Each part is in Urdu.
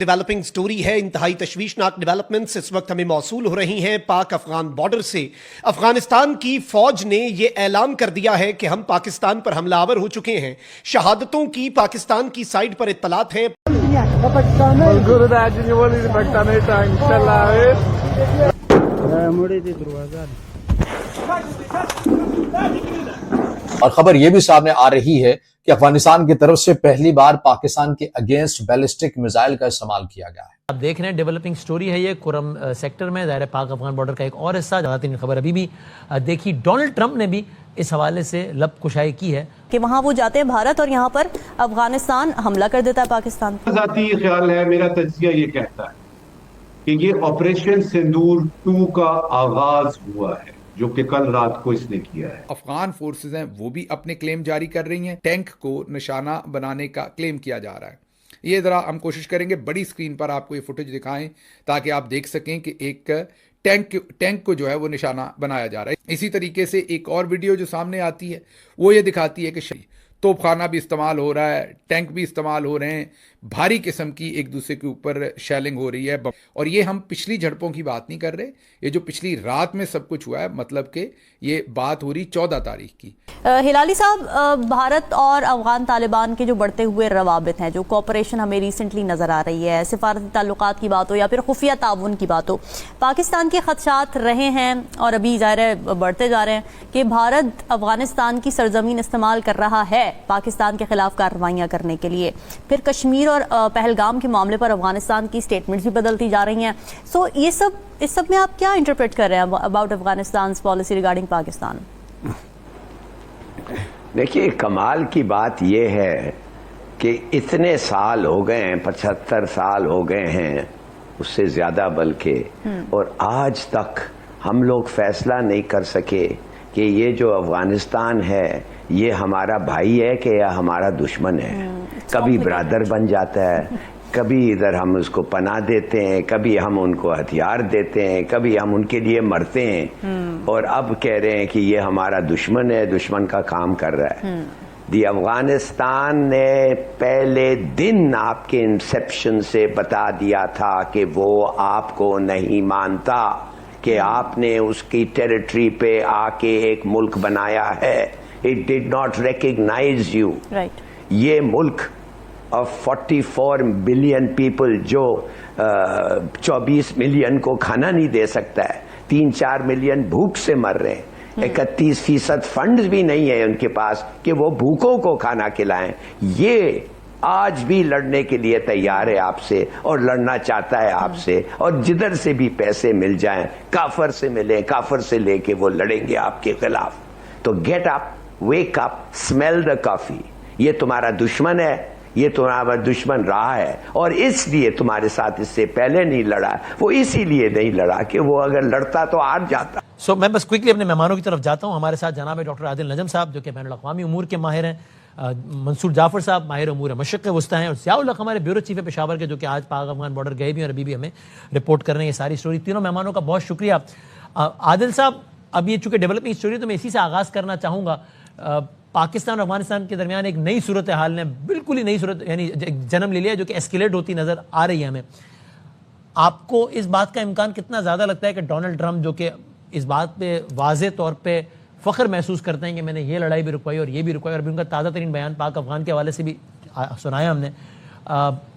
ڈیولپنگ سٹوری ہے. انتہائی تشویشناک ڈیولپمنٹس اس وقت ہمیں موصول ہو رہی ہیں پاک افغان بارڈر سے. افغانستان کی فوج نے یہ اعلان کر دیا ہے کہ ہم پاکستان پر حملہ آور ہو چکے ہیں. شہادتوں کی پاکستان کی سائٹ پر اطلاعات ہیں. اور خبر یہ بھی سامنے آ رہی ہے کہ افغانستان کی طرف سے پہلی بار پاکستان کے اگینسٹ بیلسٹک میزائل کا استعمال کیا گیا ہے. آپ دیکھ رہے ہیں ڈیولپنگ سٹوری ہے یہ کرم سیکٹر میں ظاہر پاک افغان بارڈر کا ایک اور حصہ. زیادہ ترین خبر ابھی بھی دیکھی ڈونلڈ ٹرمپ نے بھی اس حوالے سے لب کشائی کی ہے کہ وہاں وہ جاتے ہیں بھارت اور یہاں پر افغانستان حملہ کر دیتا ہے پاکستان. ذاتی خیال ہے، میرا تجزیہ یہ کہتا ہے کہ یہ آپریشن سندور 2 کا آغاز ہوا ہے جو کہ کل رات کو اس نے کیا ہے. افغان فورسز ہیں وہ بھی اپنے کلیم جاری کر رہی ہیں. ٹینک کو نشانہ بنانے کا کلیم کیا جا رہا ہے. یہ ذرا ہم کوشش کریں گے بڑی سکرین پر آپ کو یہ فوٹیج دکھائیں تاکہ آپ دیکھ سکیں کہ ایک ٹینک کو جو ہے وہ نشانہ بنایا جا رہا ہے. اسی طریقے سے ایک اور ویڈیو جو سامنے آتی ہے وہ یہ دکھاتی ہے کہ توپ خانہ بھی استعمال ہو رہا ہے، ٹینک بھی استعمال ہو رہے ہیں، بھاری قسم کی ایک دوسرے کے اوپر شیلنگ ہو رہی ہے. اور یہ ہم پچھلی جھڑپوں کی بات نہیں کر رہے، یہ جو پچھلی رات میں سب کچھ ہوا ہے، مطلب کہ یہ بات ہو رہی 14 تاریخ کی. ہلالی صاحب، بھارت اور افغان طالبان کے جو بڑھتے ہوئے روابط ہیں، جو کوپریشن ہمیں ریسنٹلی نظر آ رہی ہے، سفارتی تعلقات کی بات ہو یا پھر خفیہ تعاون کی بات ہو، پاکستان کے خدشات رہے ہیں اور ابھی ظاہر ہے بڑھتے جا رہے ہیں کہ بھارت افغانستان کی سرزمین استعمال کر رہا ہے پاکستان کے خلاف کارروائیاں کرنے کے لیے. پھر کشمیر اور پہلگام کے معاملے پر افغانستان کی سٹیٹمنٹس بھی بدلتی جا رہی ہیں. سو یہ سب اس سب میں آپ کیا انٹرپریٹ کر رہے ہیں about Afghanistan policy regarding Pakistan? دیکھیے، کمال کی بات یہ ہے کہ اتنے سال ہو گئے ہیں، 75 سال ہو گئے ہیں، اس سے زیادہ بلکہ، اور آج تک ہم لوگ فیصلہ نہیں کر سکے کہ یہ جو افغانستان ہے یہ ہمارا بھائی ہے کہ یا ہمارا دشمن ہے. کبھی برادر بن جاتا ہے، کبھی ادھر ہم اس کو پناہ دیتے ہیں، کبھی ہم ان کو ہتھیار دیتے ہیں، کبھی ہم ان کے لیے مرتے ہیں، اور اب کہہ رہے ہیں کہ یہ ہمارا دشمن ہے، دشمن کا کام کر رہا ہے. افغانستان نے پہلے دن آپ کے انسیپشن سے بتا دیا تھا کہ وہ آپ کو نہیں مانتا، کہ آپ نے اس کی ٹیریٹری پہ آ کے ایک ملک بنایا ہے. It did not recognize you. Right. یہ ملک of 44 بلین پیپل جو 24 ملین کو کھانا نہیں دے سکتا ہے، 3-4 ملین بھوک سے مر رہے ہیں، 31% فنڈز بھی نہیں ہے ان کے پاس کہ وہ بھوکوں کو کھانا کھلائیں. یہ آج بھی لڑنے کے لیے تیار ہے آپ سے اور لڑنا چاہتا ہے آپ سے، اور جدھر سے بھی پیسے مل جائیں، کافر سے ملیں، کافر سے لے کے وہ لڑیں گے آپ کے خلاف. تو get up, wake up, smell the coffee. یہ تمہارا دشمن ہے، یہ تمہارا دشمن رہا ہے، اور اس لیے تمہارے ساتھ اس سے پہلے نہیں لڑا. وہ اسی لیے نہیں لڑا کہ وہ اگر لڑتا تو ہار جاتا. میں بس کوئکلی اپنے مہمانوں کی طرف جاتا ہوں. ہمارے ساتھ جناب ڈاکٹر عادل نجم صاحب جو کہ بین الاقوامی امور کے ماہر ہیں، منصور جعفر صاحب ماہر امور مشرق وسطی ہیں، اور ضیاء الحق ہمارے بیورو چیف پشاور کے جو کہ آج پاک افغان بارڈر گئے بھی اور ابھی بھی ہمیں رپورٹ کر رہے ہیں یہ ساری سٹوری. تینوں مہمانوں کا بہت شکریہ. عادل صاحب، اب یہ چونکہ ڈیولپنگ سٹوری تو میں اسی سے آغاز کرنا چاہوں گا. پاکستان اور افغانستان کے درمیان ایک نئی صورتحال نے بالکل ہی نئی صورت یعنی جنم لے لیا جو کہ ایسکیلیٹ ہوتی نظر آ رہی ہے ہمیں. آپ کو اس بات کا امکان کتنا زیادہ لگتا ہے کہ ڈونلڈ ٹرمپ جو کہ اس بات پہ واضح طور پہ فخر محسوس کرتے ہیں کہ میں نے یہ لڑائی بھی رکوائی اور یہ بھی رکوائی، اور ابھی ان کا تازہ ترین بیان پاک افغان کے حوالے سے بھی سنایا ہم نے،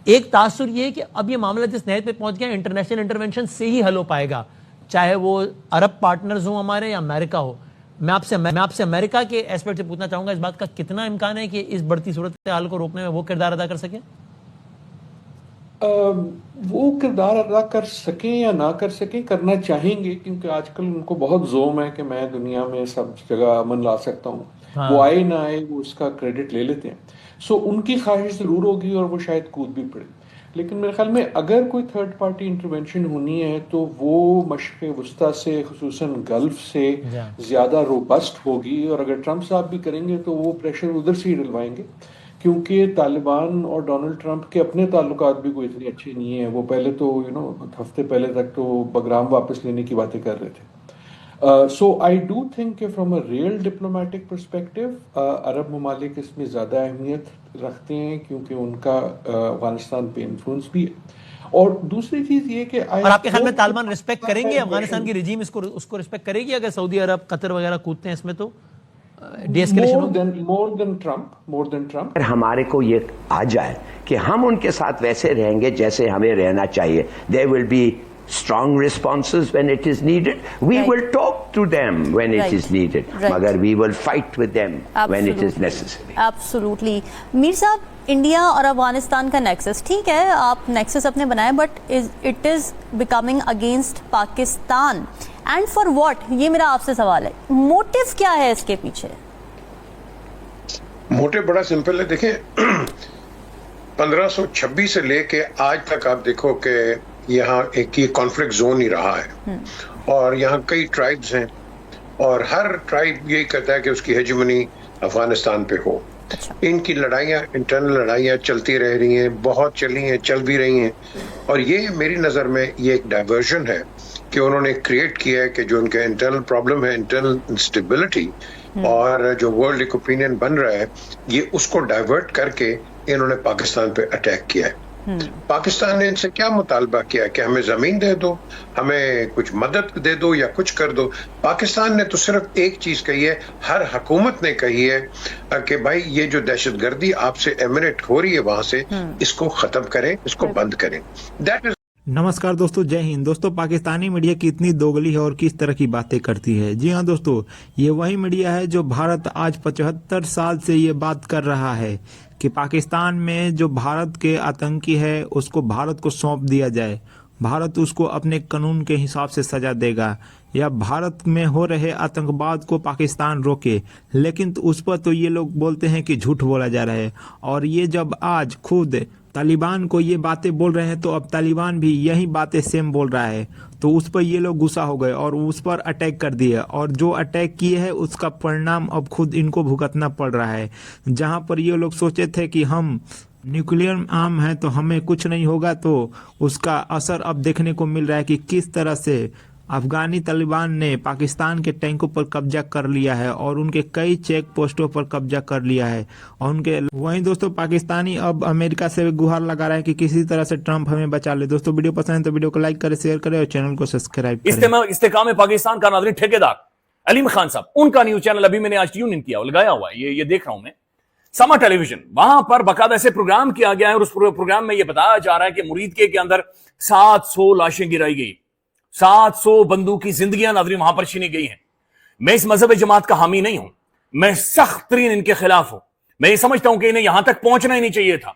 ایک تاثر یہ ہے کہ اب یہ معاملہ جس نہج پہ پہنچ گیا انٹرنیشنل انٹرونشن سے ہی حل ہو پائے گا، چاہے وہ عرب پارٹنرز ہوں ہمارے یا امریکہ ہو. میں آپ سے امریکہ کے ایسپیکٹ سے پوچھنا چاہوں گا اس بات کا کتنا امکان ہے کہ اس بڑھتی صورتحال کو روکنے میں وہ کردار ادا کر سکیں؟ وہ کردار ادا کر سکیں یا نہ کر سکیں، کرنا چاہیں گے، کیونکہ آج کل ان کو بہت زوم ہے کہ میں دنیا میں سب جگہ امن لا سکتا ہوں. وہ آئے نہ آئے وہ اس کا کریڈٹ لے لیتے ہیں. سو ان کی خواہش ضرور ہوگی اور وہ شاید کود بھی پڑے. لیکن میرے خیال میں اگر کوئی تھرڈ پارٹی انٹرونشن ہونی ہے تو وہ مشرق وسطیٰ سے، خصوصاً گلف سے زیادہ روبسٹ ہوگی، اور اگر ٹرمپ صاحب بھی کریں گے تو وہ پریشر ادھر سے ہی ڈلوائیں گے، کیونکہ طالبان اور ڈونلڈ ٹرمپ کے اپنے تعلقات بھی کوئی اتنے اچھے نہیں ہیں. وہ پہلے تو ہفتے پہلے تک تو بگرام واپس لینے کی باتیں کر رہے تھے. So I do think کہ from a real diplomatic perspective عرب ممالک اس میں زیادہ اہمیت رکھتے ہیں کیونکہ ان کا افغانستان پہ انفلوئنس بھی ہے. اور دوسری چیز یہ کہ اور آپ کے خیال میں طالبان رسپیکٹ کریں گے افغانستان کی رجیم اس کو رسپیکٹ کرے گی اگر سعودی عرب قطر وغیرہ کودتے ہیں اس میں تو ڈی ایسکیلیشن ہوگی؟ مور دین ٹرمپ ہمارے کو یہ آ جائے کہ ہم ان کے ساتھ ویسے رہیں گے جیسے ہمیں رہنا چاہیے. There will be strong responses when it is needed. We will talk to them when it is needed. Magar we will fight with them when it is necessary. Absolutely. میر صاحب, انڈیا اور افغانستان کا نیکسس ٹھیک ہے, آپ نیکسس اپنے بنائیں, but it is becoming against Pakistan, and for what? یہ میرا آپ سے سوال ہے, موٹو کیا ہے اس کے پیچھے؟ موٹو بڑا سمپل ہے. دیکھیں 1526 سے لے کے آج تک آپ دیکھو کہ یہاں ایک یہ کانفلکٹ زون ہی رہا ہے, اور یہاں کئی ٹرائبز ہیں, اور ہر ٹرائب یہی کرتا ہے کہ اس کی ہیجمنی افغانستان پہ ہو. ان کی لڑائیاں, انٹرنل لڑائیاں چلتی رہ رہی ہیں, بہت چلی ہیں, چل بھی رہی ہیں, اور یہ میری نظر میں یہ ایک ڈائیورژن ہے کہ انہوں نے کریٹ کیا ہے کہ جو ان کا انٹرنل پرابلم ہے, انٹرنل انسٹیبلٹی, اور جو ورلڈ ایک اوپینین بن رہا ہے, یہ اس کو ڈائیورٹ کر کے انہوں نے پاکستان پہ اٹیک کیا ہے. پاکستان نے ان سے کیا مطالبہ کیا کہ ہمیں زمین دے دو, ہمیں کچھ مدد دے دو یا کچھ کر دو. پاکستان نے تو صرف ایک چیز کہی ہے, ہر حکومت نے کہی ہے کہ بھائی یہ جو دہشت گردی آپ سے ایمنیٹ ہو رہی ہے وہاں سے, اس کو ختم کریں, اس کو بند کریں. That is. نمسکار دوستو, جے ہند. دوستو, پاکستانی میڈیا کتنی دوگلی ہے اور کس طرح کی باتیں کرتی ہے. جی ہاں دوستو, یہ وہی میڈیا ہے جو بھارت آج 75 سال سے یہ بات کر رہا ہے کہ پاکستان میں جو بھارت کے آتنکی ہے اس کو بھارت کو سونپ دیا جائے, بھارت اس کو اپنے قانون کے حساب سے سزا دے گا, یا بھارت میں ہو رہے آتنکواد کو پاکستان روکے. لیکن تو اس پر تو یہ لوگ بولتے ہیں کہ جھوٹ بولا جا رہا ہے, اور یہ جب آج خود طالبان کو یہ باتیں بول رہے ہیں تو اب طالبان بھی یہی باتیں سیم بول رہا ہے, تو اس پر یہ لوگ غصہ ہو گئے اور اس پر اٹیک کر دیے, اور جو اٹیک کیے ہیں اس کا پرنام اب خود ان کو بھگتنا پڑ رہا ہے. جہاں پر یہ لوگ سوچے تھے کہ ہم نیوکلیئر عام ہیں تو ہمیں کچھ نہیں ہوگا, تو اس کا اثر اب دیکھنے کو مل رہا ہے کہ کس طرح سے افغانی طالبان نے پاکستان کے ٹینکوں پر قبضہ کر لیا ہے اور ان کے کئی چیک پوسٹوں پر قبضہ کر لیا ہے. اور ان کے وہیں دوستوں پاکستانی اب امریکہ سے گہار لگا رہا ہے کہ کسی طرح سے ٹرمپ ہمیں بچا لے. دوستوں ویڈیو پسند ہے تو ویڈیو کو لائک کریں, شیئر کریں اور چینل کو سبسکرائب کریں. استحکام پاکستان کا ناظرین ٹھیکیدار علیم خان صاحب, ان کا نیوز چینل ابھی میں نے آج ٹیون ان کیا, لگایا ہوا ہے, یہ دیکھ رہا ہوں میں, سما ٹیلی ویژن. وہاں پر باقاعدہ ایسے پروگرام کیا گیا ہے, اور اس پروگرام میں یہ بتایا جا رہا ہے کہ مرید کے اندر 700 لاشیں گرائی گئی, 700 بندوں کی زندگیاں ناظرین وہاں پر چھینی گئی ہیں. میں اس مذہب جماعت کا حامی نہیں ہوں, میں سخت ترین ان کے خلاف ہوں. میں یہ سمجھتا ہوں کہ انہیں یہاں تک پہنچنا ہی نہیں چاہیے تھا.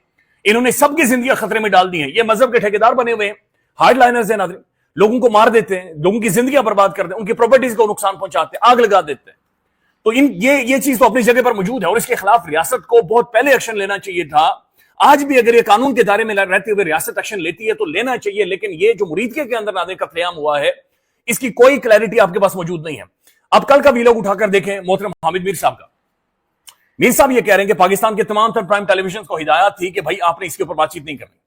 انہوں نے سب کی زندگیاں خطرے میں ڈال دی ہیں. یہ مذہب کے ٹھیکیدار بنے ہوئے ہیں, ہارڈ لائنرز ہیں ناظرین, لوگوں کو مار دیتے ہیں, لوگوں کی زندگیاں برباد کر دیتے ہیں, ان کی پراپرٹیز کو نقصان پہنچاتے ہیں, آگ لگا دیتے ہیں. تو یہ چیز تو اپنی جگہ پر موجود ہے, اور اس کے خلاف ریاست کو بہت پہلے ایکشن لینا چاہیے تھا. آج بھی اگر یہ قانون کے دائرے میں رہتے ہوئے ریاست ایکشن لیتی ہے تو لینا چاہیے, لیکن یہ جو مرید کے اندر ناظرین قتل عام ہوا ہے, اس کی کوئی کلیئرٹی آپ کے پاس موجود نہیں ہے. اب کل کا ویلوگ اٹھا کر دیکھیں محترم حامد میر صاحب کا. میر صاحب یہ کہہ رہے ہیں کہ پاکستان کے تمام تر پرائم ٹیلی ویژن کو ہدایت تھی کہ بھائی آپ نے اس کے اوپر بات چیت نہیں کرنی.